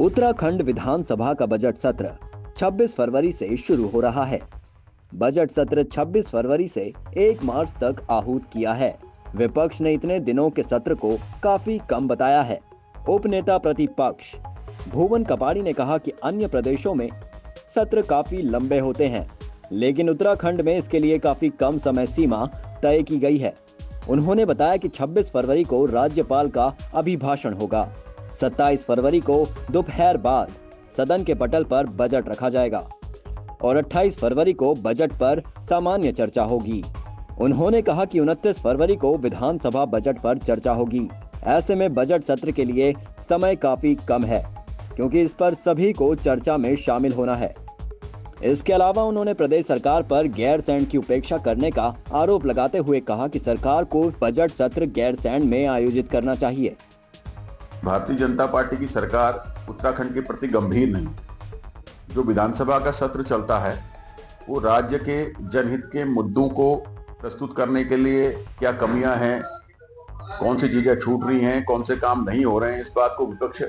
उत्तराखंड विधानसभा का बजट सत्र 26 फरवरी से शुरू हो रहा है। बजट सत्र 26 फरवरी से 1 मार्च तक आहूत किया है। विपक्ष ने इतने दिनों के सत्र को काफी कम बताया है। उपनेता प्रतिपक्ष भुवन कपाड़ी ने कहा कि अन्य प्रदेशों में सत्र काफी लंबे होते हैं, लेकिन उत्तराखंड में इसके लिए काफी कम समय सीमा तय की गई है। उन्होंने बताया कि 26 फरवरी को राज्यपाल का अभिभाषण होगा। 27 फरवरी को दोपहर बाद सदन के पटल पर बजट रखा जाएगा और 28 फरवरी को बजट पर सामान्य चर्चा होगी। उन्होंने कहा कि 29 फरवरी को विधानसभा बजट पर चर्चा होगी। ऐसे में बजट सत्र के लिए समय काफी कम है, क्योंकि इस पर सभी को चर्चा में शामिल होना है। इसके अलावा उन्होंने प्रदेश सरकार पर गैरसैंण की उपेक्षा करने का आरोप लगाते हुए कहा कि सरकार को बजट सत्र गैरसैंण में आयोजित करना चाहिए। भारतीय जनता पार्टी की सरकार उत्तराखंड के प्रति गंभीर नहीं। जो विधानसभा का सत्र चलता है वो राज्य के जनहित के मुद्दों को प्रस्तुत करने के लिए क्या कमियां हैं, कौन सी चीजें छूट रही हैं, कौन से काम नहीं हो रहे हैं, इस बात को विपक्ष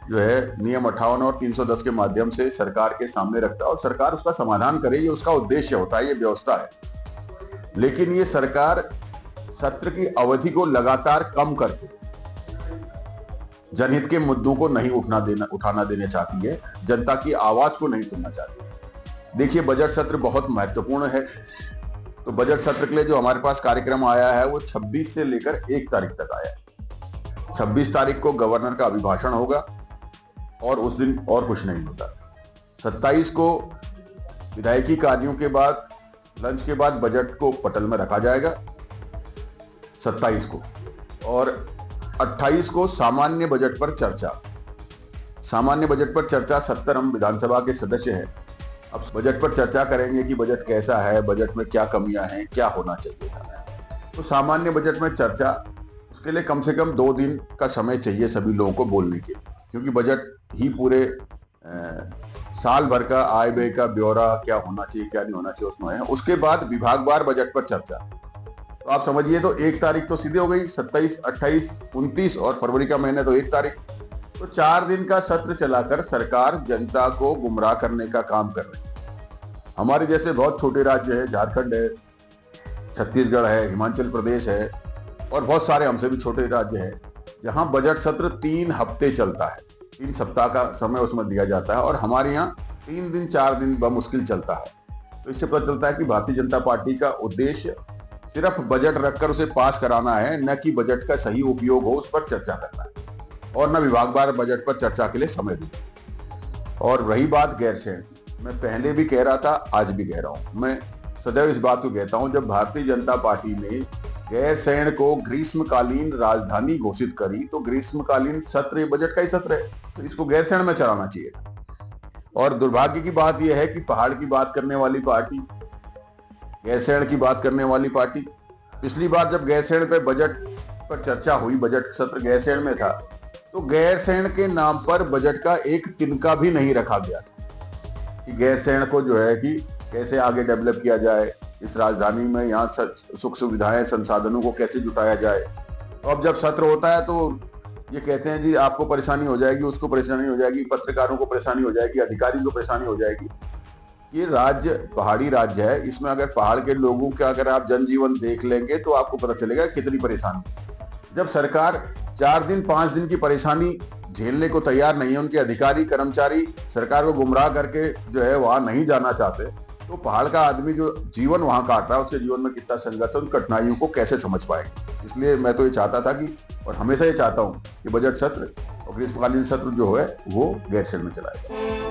जो है नियम 58 और 310 के माध्यम से सरकार के सामने रखता है और सरकार उसका समाधान करे, ये उसका उद्देश्य होता है, ये व्यवस्था है। लेकिन ये सरकार सत्र की अवधि को लगातार कम करके जनहित के मुद्दों को नहीं उठाना देना चाहती है, जनता की आवाज को नहीं सुनना चाहती। देखिए, बजट सत्र बहुत महत्वपूर्ण है। तो बजट सत्र के लिए जो हमारे पास कार्यक्रम आया है वो 26 से लेकर 1 तारीख तक आया है। 26 तारीख को गवर्नर का अभिभाषण होगा और उस दिन और कुछ नहीं होता। 27 को विधायकी कार्यों के बाद लंच के बाद बजट को पटल में रखा जाएगा 27 को, और 28 को सामान्य बजट पर चर्चा। सामान्य बजट पर चर्चा 70 हम विधानसभा के सदस्य हैं। अब बजट पर चर्चा करेंगे कि बजट कैसा है, बजट में क्या कमियां हैं, क्या होना चाहिए था। तो सामान्य बजट में चर्चा, उसके लिए कम से कम 2 दिन का समय चाहिए सभी लोगों को बोलने के लिए, क्योंकि बजट ही पूरे साल भर का आय व्यय का ब्यौरा क्या होना चाहिए, क्या नहीं होना चाहिए उसमें है। उसके बाद विभागवार बजट पर चर्चा। तो आप समझिए, तो 1 तारीख तो सीधे हो गई, 27, 28, 29 और फरवरी का महीना तो 1 तारीख। तो 4 दिन का सत्र चलाकर सरकार जनता को गुमराह करने का काम कर रही है। हमारे जैसे बहुत छोटे राज्य है, झारखंड है, छत्तीसगढ़ है, हिमाचल प्रदेश है और बहुत सारे हमसे भी छोटे राज्य हैं, जहां बजट सत्र 3 हफ्ते चलता है। 3 सप्ताह का समय उसमें दिया जाता है और हमारे यहाँ 3 दिन 4 दिन बमुश्किल चलता है। तो इससे पता चलता है कि भारतीय जनता पार्टी का उद्देश्य सिर्फ बजट रखकर उसे पास कराना है, न कि बजट का सही उपयोग हो उस पर चर्चा करना है, और न विभागवार बजट पर चर्चा के लिए समय देना। और रही बात गैरसैंण, मैं पहले भी कह रहा था, आज भी कह रहा हूं, मैं सदैव इस बात को कहता हूं, जब भारतीय जनता पार्टी ने गैरसैंण को ग्रीष्मकालीन राजधानी घोषित करी तो ग्रीष्मकालीन सत्र बजट का ही सत्र है, तो इसको गैरसैंण में चलाना चाहिए था। और दुर्भाग्य की बात यह है कि पहाड़ की बात करने वाली पार्टी, गैरसैंण की बात करने वाली पार्टी, पिछली बार जब गैरसैंण पे बजट पर चर्चा हुई, बजट सत्र गैरसैंण में था, तो गैरसैंण के नाम पर बजट का एक तिनका भी नहीं रखा गया था कि गैरसैंण को जो है कि कैसे आगे डेवलप किया जाए, इस राजधानी में यहाँ सुख सुविधाएं, संसाधनों को कैसे जुटाया जाए। तो अब जब सत्र होता है तो ये कहते हैं जी आपको परेशानी हो जाएगी, उसको परेशानी हो जाएगी, पत्रकारों को परेशानी हो जाएगी, अधिकारी को परेशानी हो जाएगी। ये राज्य पहाड़ी राज्य है, इसमें अगर पहाड़ के लोगों का अगर आप जनजीवन देख लेंगे तो आपको पता चलेगा कितनी परेशानी। जब सरकार 4 दिन 5 दिन की परेशानी झेलने को तैयार नहीं है, उनके अधिकारी कर्मचारी सरकार को गुमराह करके जो है वहां नहीं जाना चाहते, तो पहाड़ का आदमी जो जीवन वहां काट रहा है उसके जीवन में कितना संघर्ष है, उन कठिनाइयों को कैसे समझ पाएंगे। इसलिए मैं तो ये चाहता था कि, और हमेशा ये चाहता हूं कि बजट सत्र और ग्रीष्मकालीन सत्र जो है वो गैरसैंण में चलाया जाए।